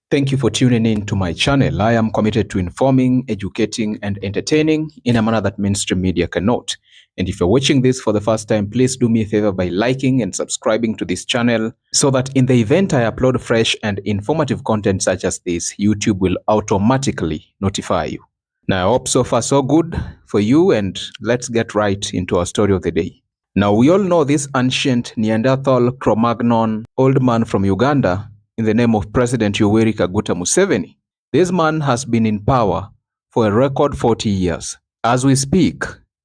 Thank you for tuning in to my channel. I am committed to informing, educating, and entertaining in a manner that mainstream media cannot. And if you're watching this for the first time, please do me a favor by liking and subscribing to this channel so that in the event I upload fresh and informative content such as this, YouTube will automatically notify you. Now, I hope so far so good for you, and let's get right into our story of the day. Now, we all know this ancient Neanderthal Cro-Magnon old man from Uganda in the name of President Yoweri Kaguta Museveni. This man has been in power for a record 40 years. As we speak,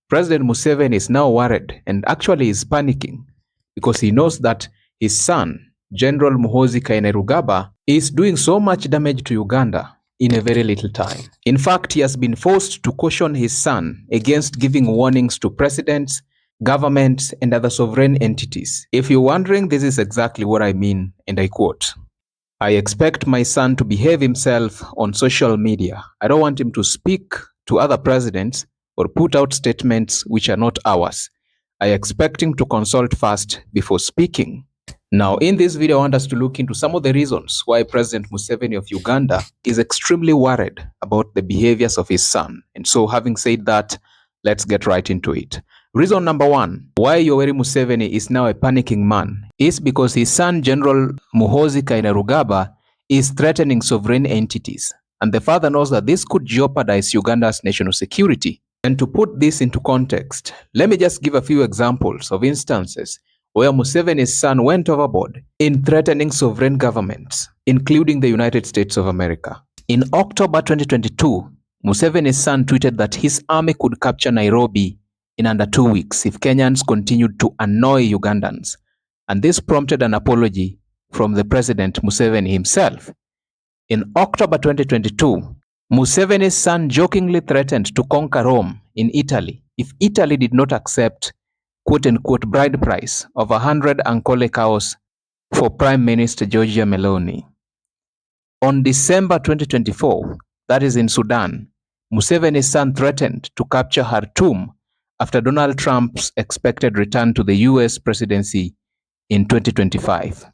President Museveni is now worried and actually is panicking because he knows that his son, General Muhoozi Kainerugaba, is doing so much damage to Uganda in a very little time. In fact, he has been forced to caution his son against giving warnings to presidents, governments, and other sovereign entities. If you're wondering, this is exactly what I mean, and I quote, "I expect my son to behave himself on social media. I don't want him to speak to other presidents or put out statements which are not ours. I expect him to consult first before speaking." Now, in this video, I want us to look into some of the reasons why President Museveni of Uganda is extremely worried about the behaviors of his son. And so, having said that, let's get right into it. Reason number one, why Yoweri Museveni is now a panicking man is because his son, General Muhoozi Kainerugaba, is threatening sovereign entities. And the father knows that this could jeopardize Uganda's national security. And to put this into context, let me just give a few examples of instances where Museveni's son went overboard in threatening sovereign governments, including the United States of America. In October 2022, Museveni's son tweeted that his army could capture Nairobi in under 2 weeks if Kenyans continued to annoy Ugandans, and this prompted an apology from the President Museveni himself. In October 2022, Museveni's son jokingly threatened to conquer Rome in Italy if Italy did not accept quote-unquote bride price of 100 Ankole cows for Prime Minister Giorgia Meloni. On December 2024, that is in Sudan, Museveni's son threatened to capture Khartoum after Donald Trump's expected return to the US presidency in 2025.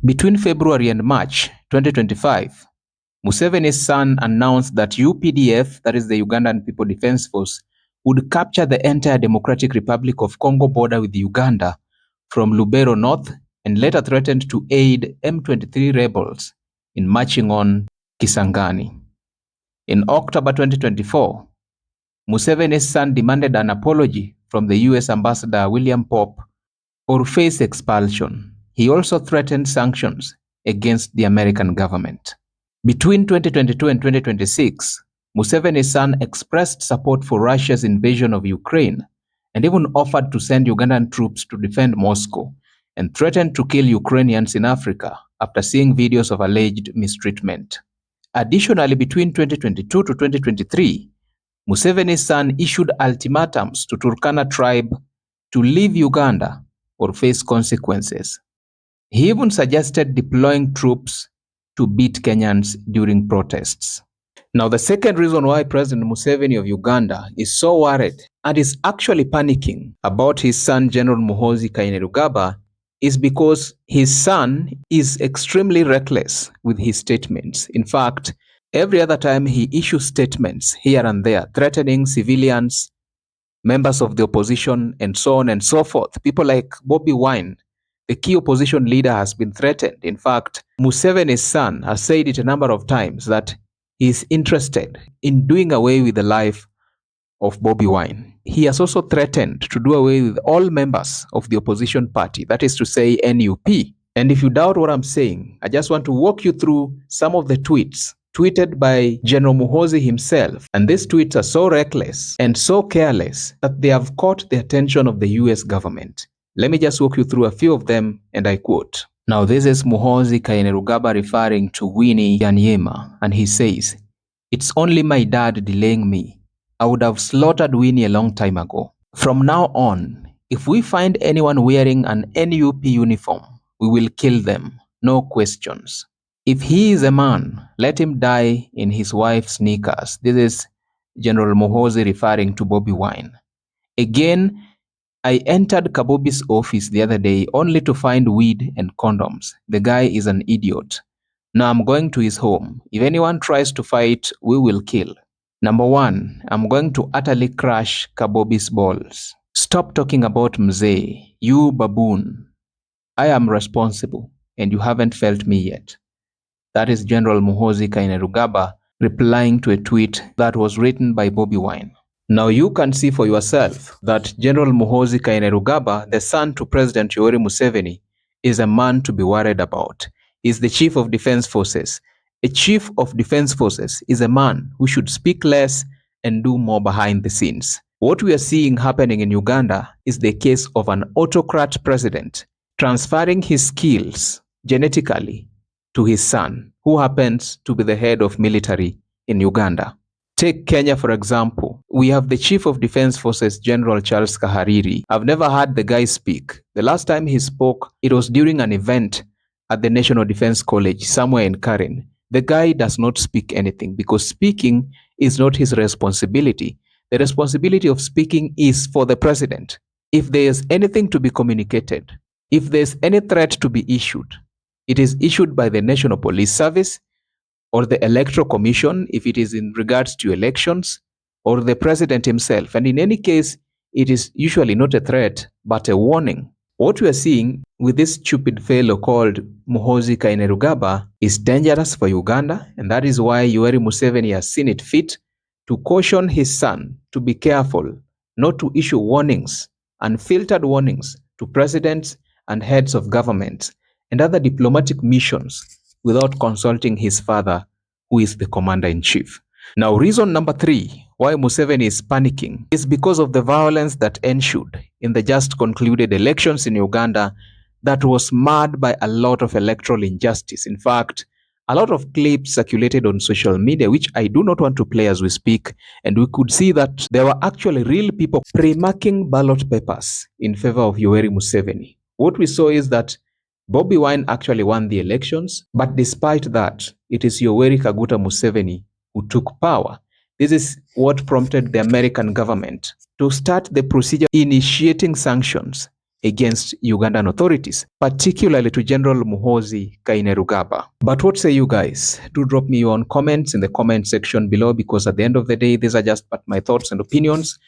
Between February and March 2025, Museveni's son announced that UPDF, that is the Ugandan People Defense Force, would capture the entire Democratic Republic of Congo border with Uganda from Lubero North, and later threatened to aid M23 rebels in marching on Kisangani. In October 2024, Museveni's son demanded an apology from the US Ambassador William Pope or face expulsion. He also threatened sanctions against the American government. Between 2022 and 2026, Museveni's son expressed support for Russia's invasion of Ukraine and even offered to send Ugandan troops to defend Moscow, and threatened to kill Ukrainians in Africa after seeing videos of alleged mistreatment. Additionally, between 2022 to 2023, Museveni's son issued ultimatums to Turkana tribe to leave Uganda or face consequences. He even suggested deploying troops to beat Kenyans during protests. Now, the second reason why President Museveni of Uganda is so worried and is actually panicking about his son General Muhoozi Kainerugaba is because his son is extremely reckless with his statements. In fact, every other time he issues statements here and there, threatening civilians, members of the opposition, and so on and so forth. People like Bobi Wine, the key opposition leader, has been threatened. In fact, Museveni's son has said it a number of times that he is interested in doing away with the life of Bobi Wine. He has also threatened to do away with all members of the opposition party, that is to say NUP. And if you doubt what I'm saying, I just want to walk you through some of the tweets tweeted by General Muhoozi himself. And these tweets are so reckless and so careless that they have caught the attention of the US government. Let me just walk you through a few of them, and I quote. Now, this is Muhoozi Kainerugaba referring to Winnie Byanyima, and he says, "It's only my dad delaying me. I would have slaughtered Winnie a long time ago. From now on, if we find anyone wearing an NUP uniform, we will kill them, no questions. If he is a man, let him die in his wife's sneakers." This is General Muhoozi referring to Bobi Wine. Again, "I entered Kabobi's office the other day only to find weed and condoms. The guy is an idiot. Now I'm going to his home. If anyone tries to fight, we will kill. Number 1, I'm going to utterly crush Kabobi's balls. Stop talking about Mzee, you baboon. I am responsible, and you haven't felt me yet. That is General Muhoozi Kainerugaba replying to a tweet that was written by Bobi Wine. Now you can see for yourself that General Muhoozi Kainerugaba, the son to President Yoweri Museveni, is a man to be worried about. He's the Chief of Defense Forces. A Chief of Defense Forces is a man who should speak less and do more behind the scenes. What we are seeing happening in Uganda is the case of an autocrat president transferring his skills genetically to his son, who happens to be the head of military in Uganda. Take Kenya, for example. We have the Chief of Defense Forces, General Charles Kahariri. I've never heard the guy speak. The last time he spoke, it was during an event at the National Defense College, somewhere in Karen. The guy does not speak anything because speaking is not his responsibility. The responsibility of speaking is for the president. If there is anything to be communicated, if there's any threat to be issued, it is issued by the National Police Service, or the Electoral Commission if it is in regards to elections, or the president himself. And in any case, it is usually not a threat, but a warning. What we are seeing with this stupid fellow called Muhoozi Kainerugaba is dangerous for Uganda, and that is why Yoweri Museveni has seen it fit to caution his son to be careful, not to issue warnings, unfiltered warnings to presidents and heads of government and other diplomatic missions without consulting his father, who is the commander-in-chief. Now, reason number 3 why Museveni is panicking is because of the violence that ensued in the just concluded elections in Uganda that was marred by a lot of electoral injustice. In fact, a lot of clips circulated on social media, which I do not want to play as we speak, and we could see that there were actually real people pre-marking ballot papers in favor of Yoweri Museveni. What we saw is that Bobi Wine actually won the elections, but despite that, it is Yoweri Kaguta Museveni who took power. This is what prompted the American government to start the procedure initiating sanctions against Ugandan authorities, particularly to General Muhoozi Kainerugaba. But what say you guys? Do drop me your own comments in the comment section below, because at the end of the day, these are just but my thoughts and opinions.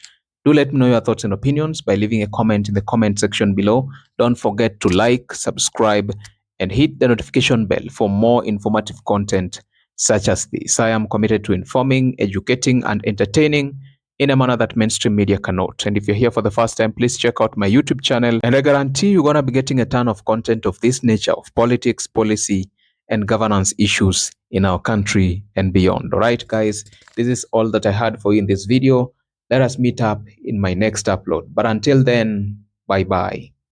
Do let me know your thoughts and opinions by leaving a comment in the comment section below. Don't forget to like, subscribe, and hit the notification bell for more informative content such as this. I am committed to informing, educating, and entertaining in a manner that mainstream media cannot. And if you're here for the first time, please check out my YouTube channel, and I guarantee you're going to be getting a ton of content of this nature, of politics, policy, and governance issues in our country and beyond. All right, guys, this is all that I had for you in this video. Let us meet up in my next upload. But until then, bye-bye.